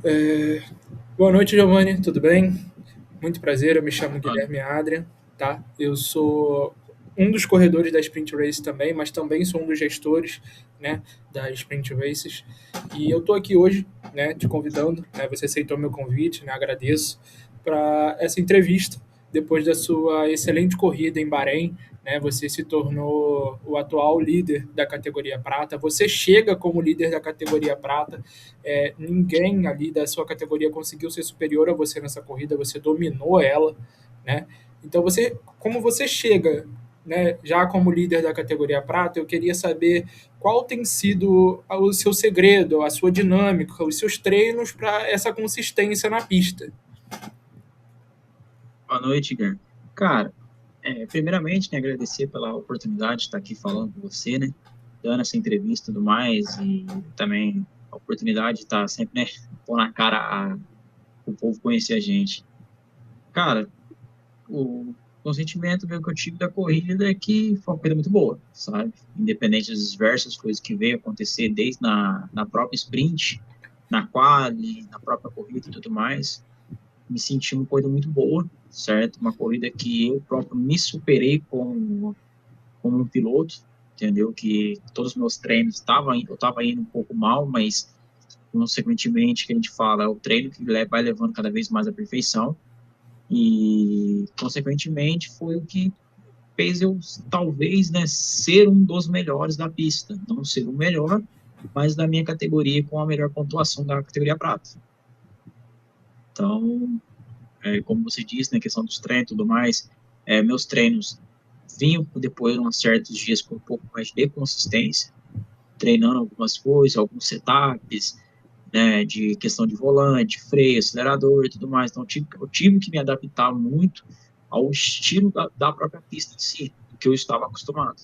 É, Boa noite, Giovanni, tudo bem? Muito prazer, eu me chamo Mano, Guilherme Adrian, tá? Eu sou um dos corredores da Sprint Race também, mas também sou um dos gestores, né, da Sprint Races. E eu tô aqui hoje, né, te convidando, né, você aceitou meu convite, né, agradeço, para essa entrevista, depois da sua excelente corrida em Bahrein, né, você se tornou o atual líder da categoria prata, você chega como líder da categoria prata, ninguém ali da sua categoria conseguiu ser superior a você nessa corrida, você dominou ela, né? Então como você chega, né, já como líder da categoria prata, eu queria saber qual tem sido o seu segredo, a sua dinâmica, os seus treinos para essa consistência na pista. boa noite, Guilherme. Cara, primeiramente, né, agradecer pela oportunidade de estar aqui falando com você, né, dando essa entrevista e tudo mais, e também a oportunidade de estar sempre, né, pôr na cara o povo conhecer a gente. Cara, o sentimento meu que eu tive da corrida é que foi uma corrida muito boa, sabe? Independente das diversas coisas que veio acontecer, desde na própria sprint, na quali, na própria corrida e tudo mais, me senti uma corrida muito boa, certo? Uma corrida que eu próprio me superei como um piloto, entendeu? Que todos os meus treinos eu estava indo um pouco mal, mas consequentemente, que a gente fala, é o treino que vai levando cada vez mais à perfeição e consequentemente foi o que fez eu talvez, né, ser um dos melhores da pista, não ser o melhor, mas da minha categoria com a melhor pontuação da categoria prata. Então, como você disse, na questão dos treinos e tudo mais, meus treinos vinham depois de uns certos dias com um pouco mais de consistência, treinando algumas coisas, alguns setups, né, de questão de volante, freio, acelerador e tudo mais. Então, eu tive que me adaptar muito ao estilo da própria pista em si, do que eu estava acostumado.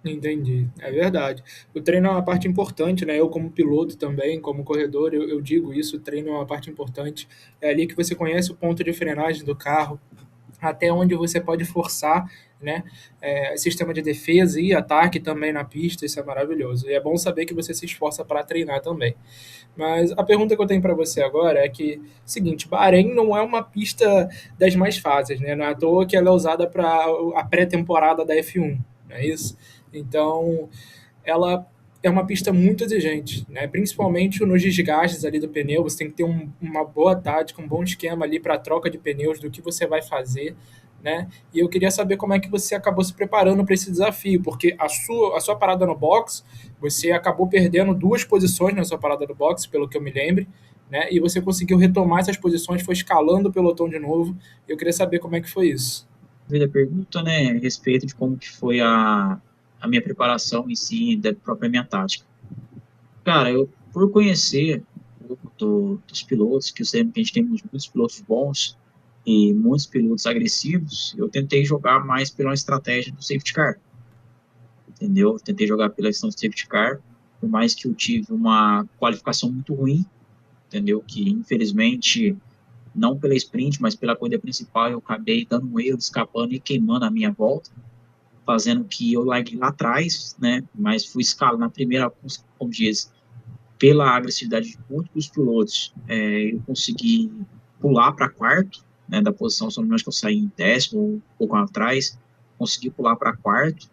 Entendi, é verdade. O treino é uma parte importante, né? Eu, como piloto também, como corredor, eu digo isso: o treino é uma parte importante. É ali que você conhece o ponto de frenagem do carro, até onde você pode forçar, né? Sistema de defesa e ataque também na pista, isso é maravilhoso. E é bom saber que você se esforça para treinar também. Mas a pergunta que eu tenho para você agora é que, seguinte, Bahrein não é uma pista das mais fáceis, né? Não é à toa que ela é usada para a pré-temporada da F1, não é isso? Então, ela é uma pista muito exigente, né? Principalmente nos desgastes ali do pneu. Você tem que ter uma boa tática, um bom esquema ali para a troca de pneus, do que você vai fazer, né? E eu queria saber como é que você acabou se preparando para esse desafio, porque a sua parada no box, você acabou perdendo duas posições na sua parada no box, pelo que eu me lembre, né? E você conseguiu retomar essas posições, foi escalando o pelotão de novo. Eu queria saber como é que foi isso. A pergunta, né, a respeito de como que foi a minha preparação em si, da própria minha tática. Cara, eu, por conhecer um pouco dos pilotos, que eu sei que a gente tem muitos pilotos bons e muitos pilotos agressivos, eu tentei jogar mais pela estratégia do safety car, entendeu? Tentei jogar pela questão do safety car, por mais que eu tive uma qualificação muito ruim, entendeu? Que infelizmente, não pela sprint, mas pela corrida principal, eu acabei dando um erro, escapando e queimando a minha volta, fazendo que eu larguei lá atrás, né? Mas fui escalar na primeira, como diz, pela agressividade de muitos dos pilotos, eu consegui pular para quarto, né, da posição, se não me engano, que eu saí em décimo, um pouco atrás, consegui pular para quarto,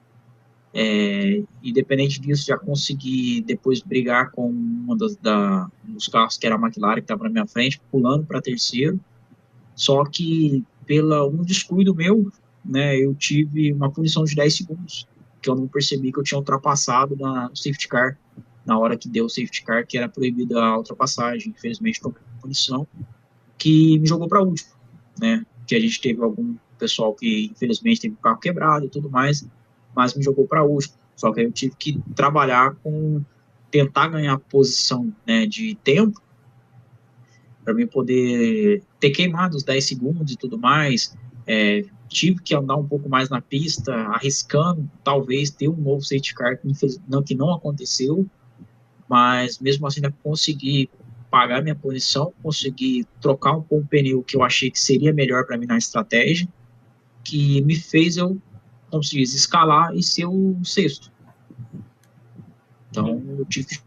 independente disso, já consegui depois brigar com um dos carros que era a McLaren, que estava na minha frente, pulando para terceiro, só que pela um descuido meu, né, eu tive uma punição de 10 segundos, que eu não percebi que eu tinha ultrapassado no safety car, na hora que deu o safety car, que era proibida a ultrapassagem. Infelizmente, tomei uma punição que me jogou para último, né? Que a gente teve algum pessoal que, infelizmente, teve o carro quebrado e tudo mais, mas me jogou para último. Só que aí eu tive que trabalhar com tentar ganhar posição, né, de tempo para mim poder ter queimado os 10 segundos e tudo mais. Tive que andar um pouco mais na pista, arriscando talvez ter um novo safety car que não aconteceu, mas mesmo assim ainda consegui pagar minha posição, consegui trocar um pouco o pneu que eu achei que seria melhor para mim na estratégia, que me fez eu, como se diz, escalar e ser o sexto. Então eu tive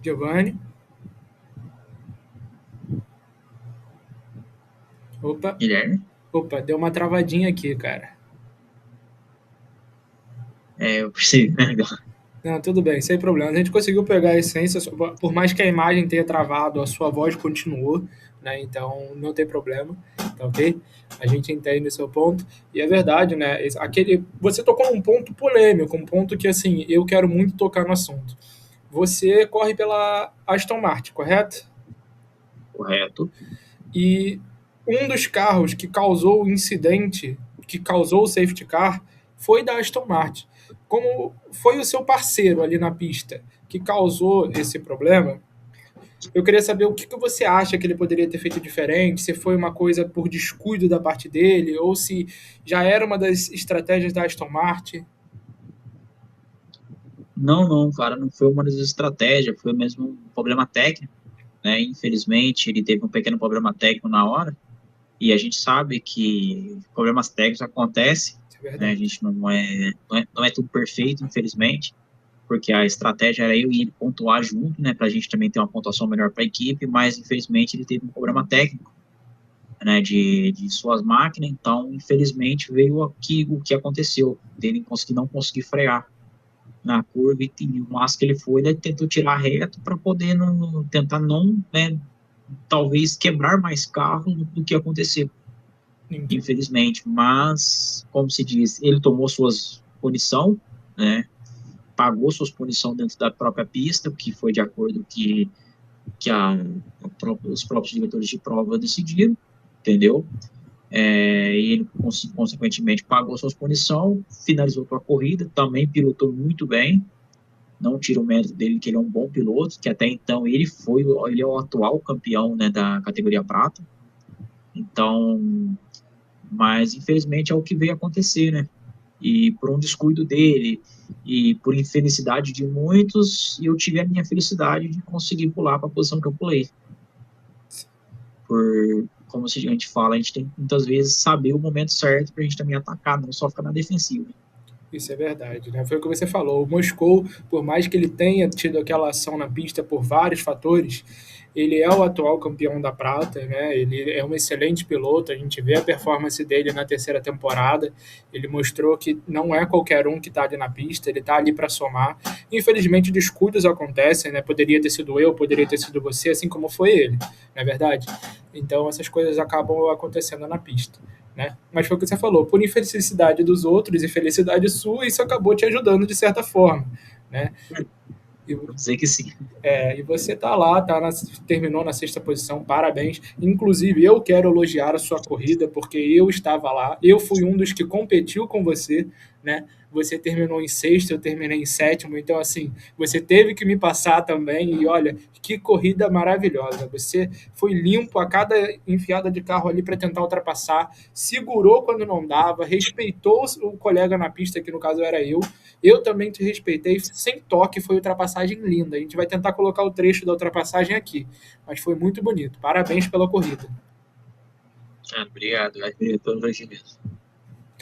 Giovanni. Opa, Guilherme? opa, deu uma travadinha aqui, cara. Eu percebi, né? Não, tudo bem, sem problema. A gente conseguiu pegar a essência, por mais que a imagem tenha travado, a sua voz continuou, né? Então não tem problema, tá ok? A gente entende o seu ponto. E é verdade, né? Você tocou num ponto polêmico, um ponto que assim, eu quero muito tocar no assunto. Você corre pela Aston Martin, correto? Correto. E um dos carros que causou o incidente, que causou o safety car, foi da Aston Martin. Como foi o seu parceiro ali na pista que causou esse problema, eu queria saber o que você acha que ele poderia ter feito diferente, se foi uma coisa por descuido da parte dele, ou se já era uma das estratégias da Aston Martin. Não, não, cara, não foi uma das estratégias, foi mesmo um problema técnico, né? Infelizmente, ele teve um pequeno problema técnico na hora, e a gente sabe que problemas técnicos acontecem, Isso é né? A verdade. gente não é tudo perfeito, infelizmente, porque a estratégia era eu e ele pontuar junto, né? Para a gente também ter uma pontuação melhor para a equipe, mas infelizmente ele teve um problema técnico, né? De suas máquinas, então infelizmente veio aqui o que aconteceu, dele não conseguir frear na curva e o máximo que ele foi, ele tentou tirar reto para poder tentar não, né, talvez quebrar mais carro do que aconteceu, Entendi. infelizmente. Mas, como se diz, ele tomou suas punição, né, pagou suas punição dentro da própria pista, que foi de acordo que os próprios diretores de prova decidiram, entendeu? E ele, consequentemente, pagou suas punição, finalizou a corrida, também pilotou muito bem, não tira o mérito dele que ele é um bom piloto, que até então ele é o atual campeão, né, da categoria prata. Então, mas infelizmente é o que veio acontecer, né? E por um descuido dele e por infelicidade de muitos, eu tive a minha felicidade de conseguir pular para a posição que eu pulei. Como a gente fala, a gente tem que muitas vezes saber o momento certo para a gente também atacar, não só ficar na defensiva. Isso é verdade, né? Foi o que você falou. O Moscou, por mais que ele tenha tido aquela ação na pista por vários fatores, ele é o atual campeão da prata, né? Ele é um excelente piloto. A gente vê a performance dele na terceira temporada. Ele mostrou que não é qualquer um que está ali na pista, ele está ali para somar. Infelizmente, descuidos acontecem, né? Poderia ter sido eu, poderia ter sido você, assim como foi ele, não é verdade? Então, essas coisas acabam acontecendo na pista. Né? Mas foi o que você falou, por infelicidade dos outros e felicidade sua, isso acabou te ajudando de certa forma, né? E, Vou dizer que sim. e você tá lá, terminou na sexta posição, parabéns. Inclusive, eu quero elogiar a sua corrida, porque eu estava lá, eu fui um dos que competiu com você, né? Você terminou em sexto, eu terminei em sétimo, então assim, você teve que me passar também, e olha, que corrida maravilhosa. Você foi limpo a cada enfiada de carro ali para tentar ultrapassar, segurou quando não dava, respeitou o colega na pista, que no caso era eu. Eu também te respeitei, sem toque, foi ultrapassagem linda. A gente vai tentar colocar o trecho da ultrapassagem aqui, mas foi muito bonito. Parabéns pela corrida. Obrigado, pelo elogio mesmo.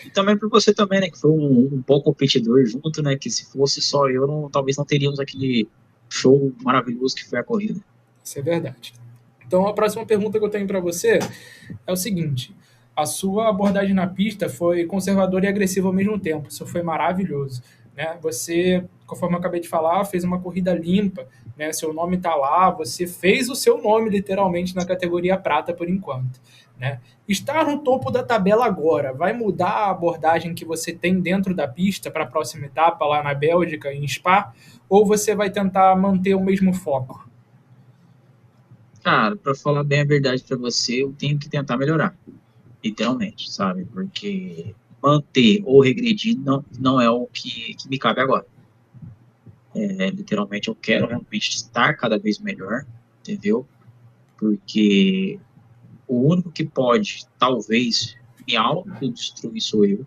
E também por você também, né, que foi um bom competidor junto, né, que se fosse só eu, talvez não teríamos aquele show maravilhoso que foi a corrida. Isso é verdade. Então, a próxima pergunta que eu tenho para você é o seguinte: a sua abordagem na pista foi conservadora e agressiva ao mesmo tempo. Isso foi maravilhoso, né? Você, conforme eu acabei de falar, fez uma corrida limpa, né? Seu nome está lá, você fez o seu nome literalmente na categoria prata por enquanto, né? Estar no topo da tabela agora vai mudar a abordagem que você tem dentro da pista para a próxima etapa lá na Bélgica, em Spa, ou você vai tentar manter o mesmo foco? Cara, pra falar bem a verdade pra você, eu tenho que tentar melhorar, literalmente, sabe? Porque manter ou regredir não é o que me cabe agora. Literalmente, eu quero realmente estar cada vez melhor, entendeu? Porque o único que pode, talvez, me autodestruir sou eu,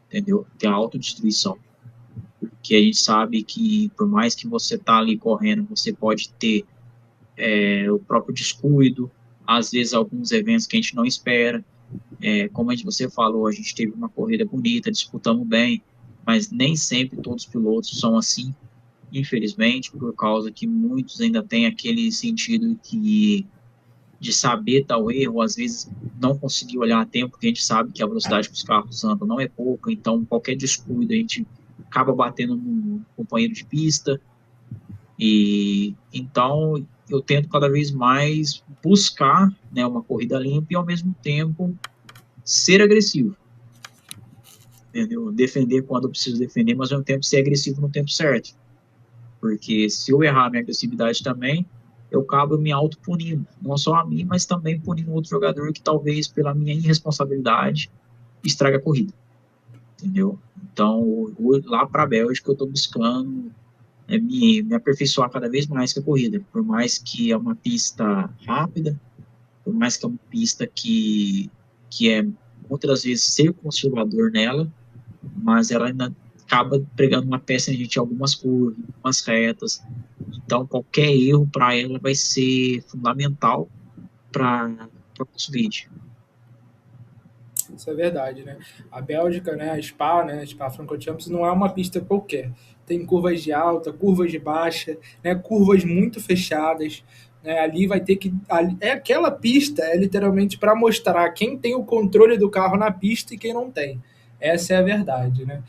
entendeu? Ter a autodestruição. Porque a gente sabe que, por mais que você tá ali correndo, você pode ter o próprio descuido, às vezes alguns eventos que a gente não espera. Como você falou, a gente teve uma corrida bonita, disputamos bem, mas nem sempre todos os pilotos são assim, infelizmente, por causa que muitos ainda têm aquele sentido de saber tal erro, às vezes não conseguir olhar a tempo, porque a gente sabe que a velocidade que os carros andam não é pouca, então qualquer descuido a gente acaba batendo no companheiro de pista, e então eu tento cada vez mais buscar, né, uma corrida limpa e ao mesmo tempo ser agressivo, entendeu? Defender quando eu preciso defender, mas ao mesmo tempo ser agressivo no tempo certo. Porque se eu errar minha agressividade também, eu acabo me auto-punindo. Não só a mim, mas também punindo outro jogador que talvez pela minha irresponsabilidade estraga a corrida, entendeu? Então, lá para a Bélgica eu estou buscando me aperfeiçoar cada vez mais com a corrida. Por mais que é uma pista rápida, por mais que é uma pista que é muitas das vezes ser conservador nela, mas ela ainda acaba pregando uma peça em gente em algumas curvas, algumas retas. Então, qualquer erro para ela vai ser fundamental para o nosso vídeo. Isso é verdade, né? A Bélgica, né, a Spa, né, a Spa-Francorchamps não é uma pista qualquer. Tem curvas de alta, curvas de baixa, né, curvas muito fechadas. Né, ali vai ter que. É aquela pista é literalmente para mostrar quem tem o controle do carro na pista e quem não tem. Essa é a verdade, né?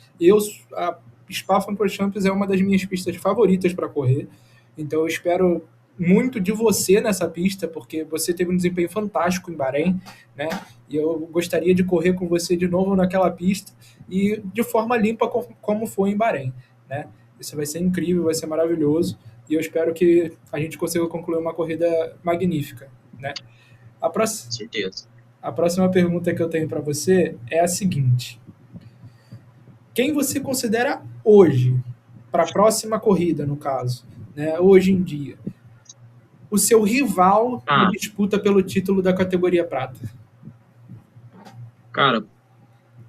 A Spa-Francorchamps é uma das minhas pistas favoritas para correr. Então eu espero muito de você nessa pista, porque você teve um desempenho fantástico em Bahrein, né? E eu gostaria de correr com você de novo naquela pista e de forma limpa como foi em Bahrein, né? Isso vai ser incrível, vai ser maravilhoso e eu espero que a gente consiga concluir uma corrida magnífica, né? A, próxima, Com certeza. a próxima pergunta que eu tenho para você é a seguinte: quem você considera hoje, para a próxima corrida, no caso, né, hoje em dia, o seu rival na Ah, disputa pelo título da categoria prata? cara,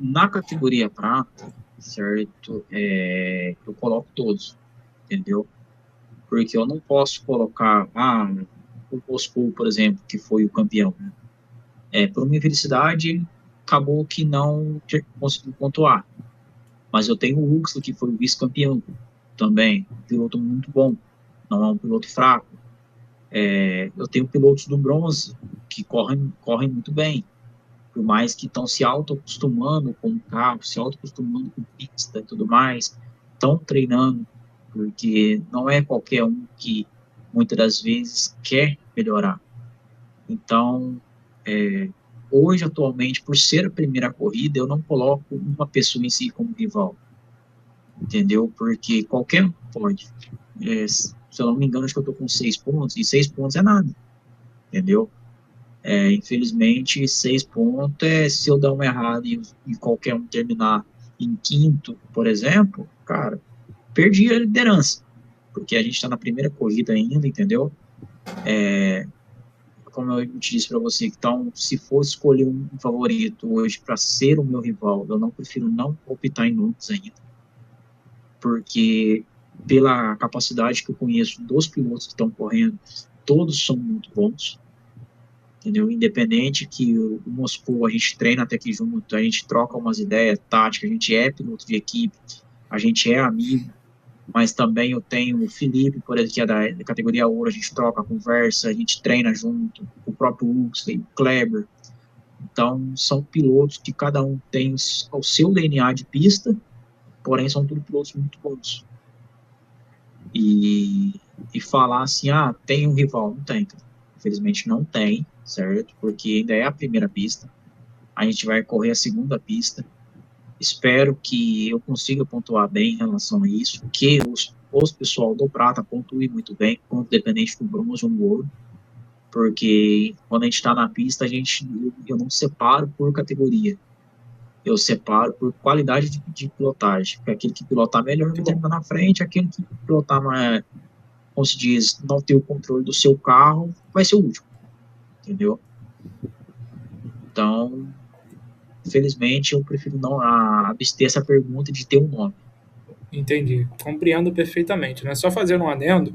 na categoria prata, certo, eu coloco todos, entendeu? Porque eu não posso colocar, o Moscou, por exemplo, que foi o campeão. Por minha felicidade, acabou que não conseguiu pontuar. Mas eu tenho o Huxley, que foi o vice-campeão também, um piloto muito bom, não é um piloto fraco. Eu tenho pilotos do bronze que correm muito bem, por mais que estão se auto-acostumando com o carro, se auto-acostumando com pista e tudo mais, estão treinando, porque não é qualquer um que muitas das vezes quer melhorar. Então, é, hoje, atualmente, por ser a primeira corrida, eu não coloco uma pessoa em si como rival, entendeu? Porque qualquer um pode. Se eu não me engano, acho que eu estou com 6 pontos, e 6 pontos é nada, entendeu? Infelizmente, 6 pontos se eu dar uma errada e qualquer um terminar em quinto, por exemplo, cara, perdi a liderança, porque a gente está na primeira corrida ainda, entendeu? Como eu te disse para você, então, se for escolher um favorito hoje para ser o meu rival, eu não prefiro não optar em nomes ainda, porque pela capacidade que eu conheço dos pilotos que estão correndo, todos são muito bons, entendeu? Independente que o Moscou a gente treina até aqui junto, a gente troca umas ideias táticas, a gente é piloto de equipe, a gente é amigo, mas também eu tenho o Felipe, por exemplo, que é da categoria ouro, a gente troca, conversa, a gente treina junto, o próprio Huxley, o Kleber. Então, são pilotos que cada um tem o seu DNA de pista, porém são todos pilotos muito bons. E falar assim, tem um rival, não tem. Infelizmente não tem, certo? Porque ainda é a primeira pista. A gente vai correr a segunda pista. Espero que eu consiga pontuar bem em relação a isso, que os pessoal do Prata pontuem muito bem, independente do bronze ou do ouro, porque quando a gente está na pista, eu não separo por categoria, eu separo por qualidade de pilotagem, porque aquele que pilotar melhor Muito vai bom. terminar na frente, aquele que pilotar, como se diz, não ter o controle do seu carro, vai ser o último, entendeu? Então, infelizmente, eu prefiro não abster essa pergunta de ter um nome. Entendi, compreendo perfeitamente, né? Só fazendo um adendo,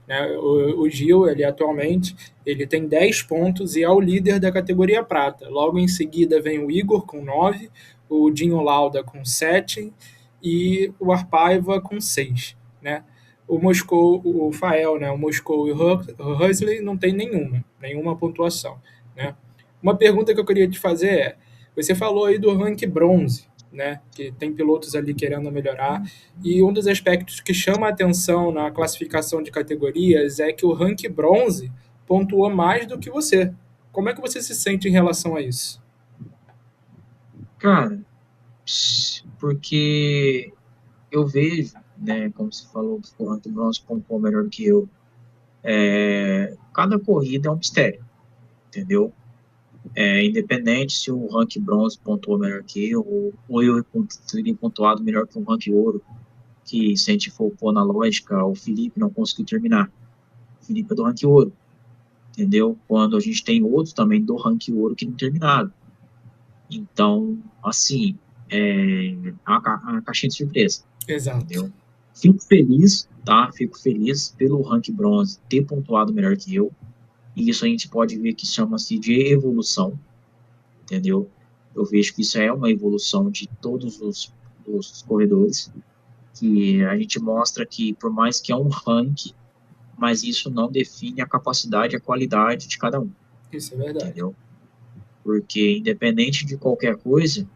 né? O Gil, ele atualmente, ele tem 10 pontos e é o líder da categoria prata. Logo em seguida vem o Igor com 9, o Dinho Lauda com 7 e o Arpaiva com 6, né? o Moscou, o Fael, né, o Moscou e o Huxley não tem nenhuma pontuação, né? Uma pergunta que eu queria te fazer é, você falou aí do rank bronze, né, que tem pilotos ali querendo melhorar, e um dos aspectos que chama a atenção na classificação de categorias é que o rank bronze pontua mais do que você. Como é que você se sente em relação a isso? Cara, porque eu vejo, né, como você falou, que o Rank Bronze pontuou melhor do que eu. Cada corrida é um mistério, entendeu? Independente se o Rank Bronze pontuou melhor que eu, ou eu teria pontuado melhor que o Rank Ouro, que se a gente for pôr na lógica, o Felipe não conseguiu terminar. O Felipe é do Rank Ouro, entendeu? Quando a gente tem outros também do Rank Ouro que não terminaram. Então, assim, é uma caixinha de surpresa, Exato. entendeu? Fico feliz, tá? Fico feliz pelo rank bronze ter pontuado melhor que eu. E isso a gente pode ver que chama-se de evolução, entendeu? Eu vejo que isso é uma evolução de todos os corredores, que a gente mostra que, por mais que é um rank, mas isso não define a capacidade e a qualidade de cada um, Isso é verdade. entendeu? Porque, independente de qualquer coisa,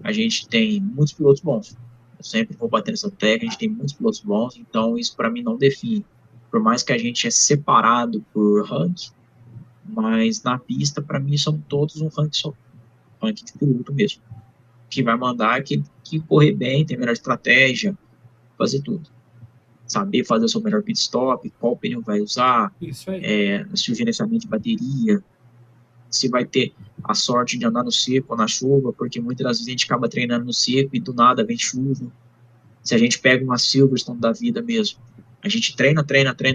a gente tem muitos pilotos bons. Eu sempre vou bater nessa tecla, a gente tem muitos pilotos bons, então isso para mim não define. Por mais que a gente é separado por rank, mas na pista, para mim, são todos um rank só, rank de piloto mesmo. Que vai mandar que correr bem, ter melhor estratégia, fazer tudo. Saber fazer o seu melhor pit stop, qual pneu vai usar, Isso aí. se o gerenciamento de bateria, se vai ter a sorte de andar no seco ou na chuva, porque muitas das vezes a gente acaba treinando no seco e do nada vem chuva. Se a gente pega uma Silverstone da vida mesmo, a gente treina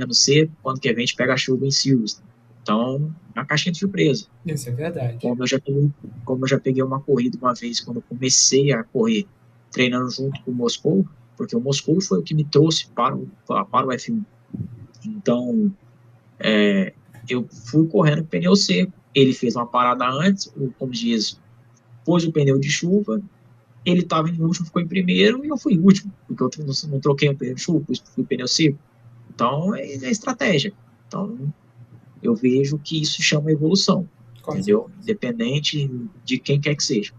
no seco, quando quer ver a gente pega a chuva em Silverstone. Então, é uma caixinha de surpresa. Isso é verdade. Como eu já peguei, como eu já peguei uma corrida uma vez, quando eu comecei a correr, treinando junto com o Moscou, porque o Moscou foi o que me trouxe para o F1. Então, eu fui correndo com pneu seco. Ele fez uma parada antes, como diz, pôs o pneu de chuva, ele estava em último, ficou em primeiro, e eu fui em último, porque eu não troquei um pneu de chuva, fui pneu seco. Então, é estratégia. Então, eu vejo que isso chama evolução, Com entendeu? certeza. Independente de quem quer que seja.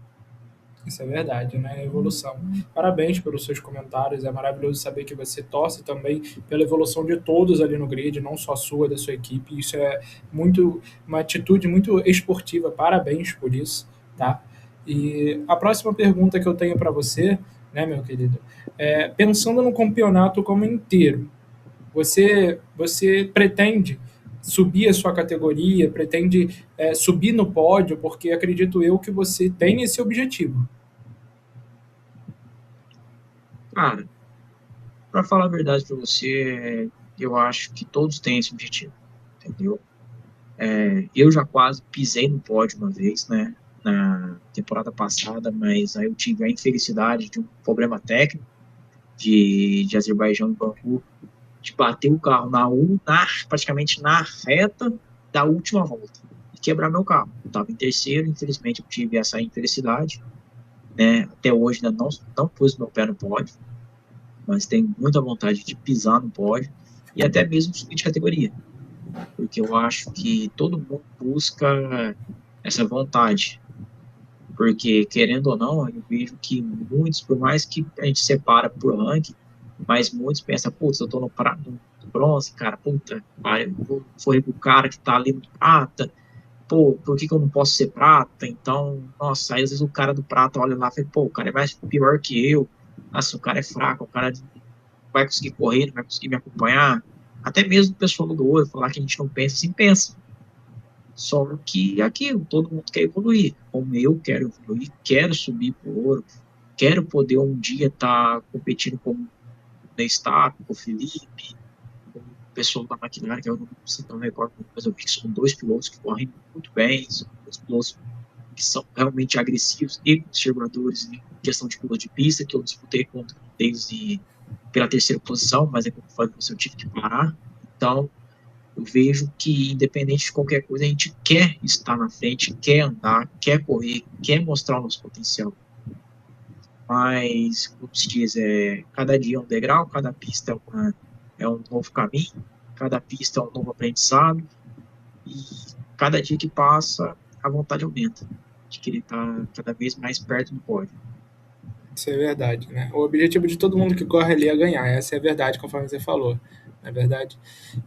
Isso é verdade, né? Evolução. Parabéns pelos seus comentários. É maravilhoso saber que você torce também pela evolução de todos ali no grid, não só sua, da sua equipe. Isso é uma atitude muito esportiva. Parabéns por isso, tá? E a próxima pergunta que eu tenho para você, né, meu querido, pensando no campeonato como inteiro, você pretende subir a sua categoria, pretende subir no pódio, porque acredito eu que você tem esse objetivo. Cara, para falar a verdade para você, eu acho que todos têm esse objetivo, entendeu? Eu já quase pisei no pódio uma vez, né, na temporada passada, mas aí eu tive a infelicidade de um problema técnico de Azerbaijão e Baku, de bater o carro praticamente na reta da última volta e quebrar meu carro. Eu estava em terceiro, infelizmente eu tive essa infelicidade, né? Até hoje ainda não pus meu pé no pódio, mas tenho muita vontade de pisar no pódio e até mesmo subir de categoria, porque eu acho que todo mundo busca essa vontade, porque querendo ou não, eu vejo que muitos, por mais que a gente separa por ranking, mas muitos pensam, putz, eu tô no bronze, cara, puta, eu vou correr pro cara que tá ali no prata, pô, por que que eu não posso ser prata? Então, nossa, aí às vezes o cara do prata olha lá e fala, pô, o cara é mais pior que eu, nossa, o cara é fraco, o cara vai conseguir correr, não vai conseguir me acompanhar. Até mesmo o pessoal do ouro falar que a gente não pensa assim, pensa. Só que aquilo, todo mundo quer evoluir. Como eu quero evoluir, quero subir pro ouro, quero poder um dia estar competindo como o Stapp, com o Felipe, com o pessoal da McLaren, que eu não me recordo, mas eu vi que são dois pilotos que correm muito bem, são dois pilotos que são realmente agressivos e conservadores em questão de piloto de pista, que eu disputei contra eles pela terceira posição, mas é como eu falei, eu tive que parar. Então, eu vejo que, independente de qualquer coisa, a gente quer estar na frente, quer andar, quer correr, quer mostrar o nosso potencial. Mas, como se diz, cada dia é um degrau, cada pista é um novo caminho, cada pista é um novo aprendizado, e cada dia que passa, a vontade aumenta, de querer estar cada vez mais perto do pódio. Isso é verdade, né? O objetivo de todo mundo que corre ali é ganhar, essa é a verdade, conforme você falou, não é verdade?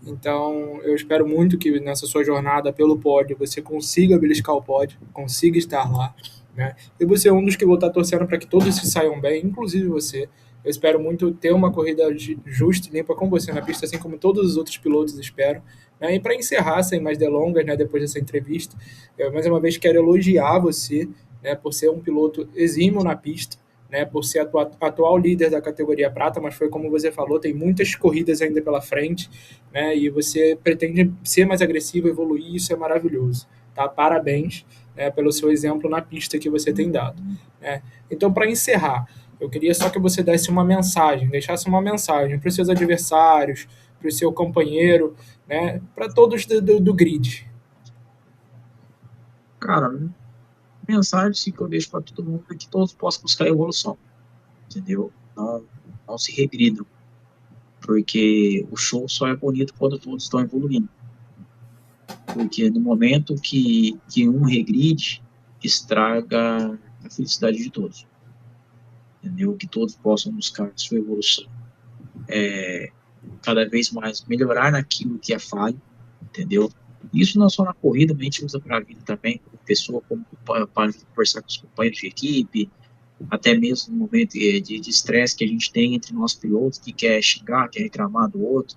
Então, eu espero muito que nessa sua jornada pelo pódio você consiga beliscar o pódio, consiga estar lá, né? E você é um dos que vou estar torcendo para que todos se saiam bem, inclusive você. Eu espero muito ter uma corrida justa e limpa com você na pista, assim como todos os outros pilotos esperam. Né? E para encerrar, sem mais delongas, né, depois dessa entrevista, eu mais uma vez quero elogiar você, né, por ser um piloto exímio na pista, né, por ser atual líder da categoria prata, mas foi como você falou, tem muitas corridas ainda pela frente, né, e você pretende ser mais agressivo, evoluir, isso é maravilhoso, tá? Parabéns, né, pelo seu exemplo na pista que você tem dado, né? Então, para encerrar, eu queria só que você desse uma mensagem, deixasse uma mensagem para os seus adversários, para o seu companheiro, né, para todos do grid. Cara, a mensagem assim, que eu deixo para todo mundo é que todos possam buscar evolução, entendeu? Não se regridam, porque o show só é bonito quando todos estão evoluindo. Porque no momento que um regride, estraga a felicidade de todos, entendeu? Que todos possam buscar sua evolução, cada vez mais melhorar naquilo que é falho, entendeu? Isso não só na corrida, mas a gente usa para a vida também, como pessoa, como para conversar com os companheiros de equipe, até mesmo no momento de estresse que a gente tem entre nós pilotos, que quer xingar, quer reclamar do outro,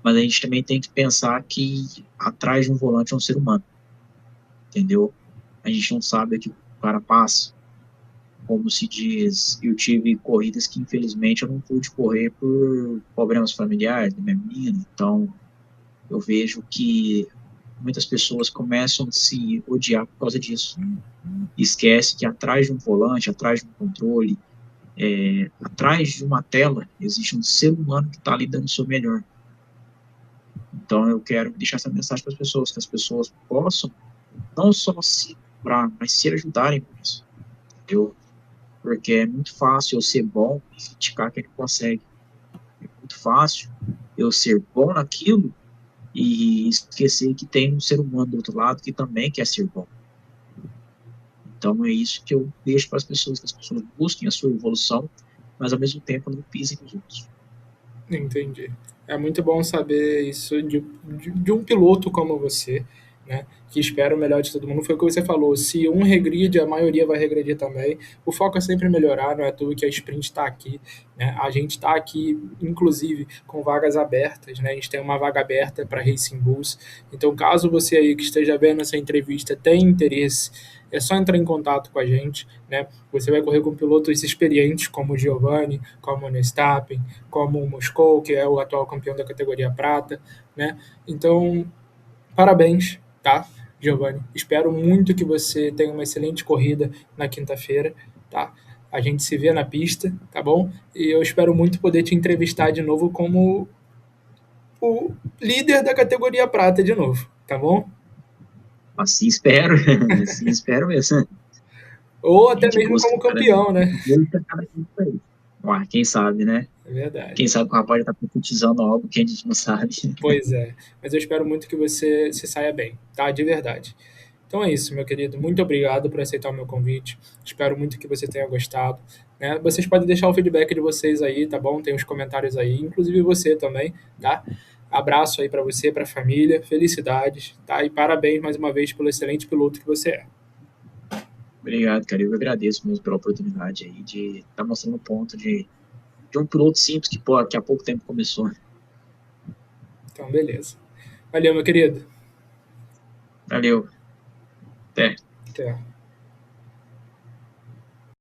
mas a gente também tem que pensar que atrás de um volante é um ser humano, entendeu? A gente não sabe o que o cara passa, como se diz, eu tive corridas que infelizmente eu não pude correr por problemas familiares da minha menina, então eu vejo que muitas pessoas começam a se odiar por causa disso. E esquece que atrás de um volante, atrás de um controle, atrás de uma tela, existe um ser humano que está ali dando o seu melhor. Então eu quero deixar essa mensagem para as pessoas, que as pessoas possam não só se comprar, mas se ajudarem com isso. Entendeu? Porque é muito fácil eu ser bom e criticar quem não consegue. É muito fácil eu ser bom naquilo e esquecer que tem um ser humano do outro lado que também quer ser bom. Então é isso que eu deixo para as pessoas, que as pessoas busquem a sua evolução, mas ao mesmo tempo não pisem nos outros. Entendi. É muito bom saber isso de um piloto como você, né? Que espera o melhor de todo mundo. Foi o que você falou. Se um regride, a maioria vai regredir também. O foco é sempre melhorar, não é à toa que a Sprint está aqui, né? A gente está aqui, inclusive, com vagas abertas, né? A gente tem uma vaga aberta para Racing Bulls. Então, caso você aí que esteja vendo essa entrevista tenha interesse, é só entrar em contato com a gente, né? Você vai correr com pilotos experientes como o Giovanni, como o Nestappen, como o Moscou, que é o atual campeão da categoria prata, né? Então, parabéns, tá, Giovanni? Espero muito que você tenha uma excelente corrida na quinta-feira, tá? A gente se vê na pista, tá bom? E eu espero muito poder te entrevistar de novo como o líder da categoria prata de novo, tá bom? Assim espero, assim espero mesmo. Ou A até gente mesmo busca como cada vez campeão, né? cada vez para isso. Ué, quem sabe, né? É verdade. Quem sabe o rapaz já está profetizando algo que a gente não sabe. Pois é, mas eu espero muito que você se saia bem, tá? De verdade. Então é isso, meu querido. Muito obrigado por aceitar o meu convite. Espero muito que você tenha gostado. Né? Vocês podem deixar o feedback de vocês aí, tá bom? Tem os comentários aí, inclusive você também, tá? Abraço aí para você, para a família, felicidades, tá? E parabéns mais uma vez pelo excelente piloto que você é. Obrigado, cara. Eu agradeço mesmo pela oportunidade aí de estar mostrando o ponto de um piloto simples que, pô, que há pouco tempo começou. Então, beleza. Valeu, meu querido. Valeu. Até. Até.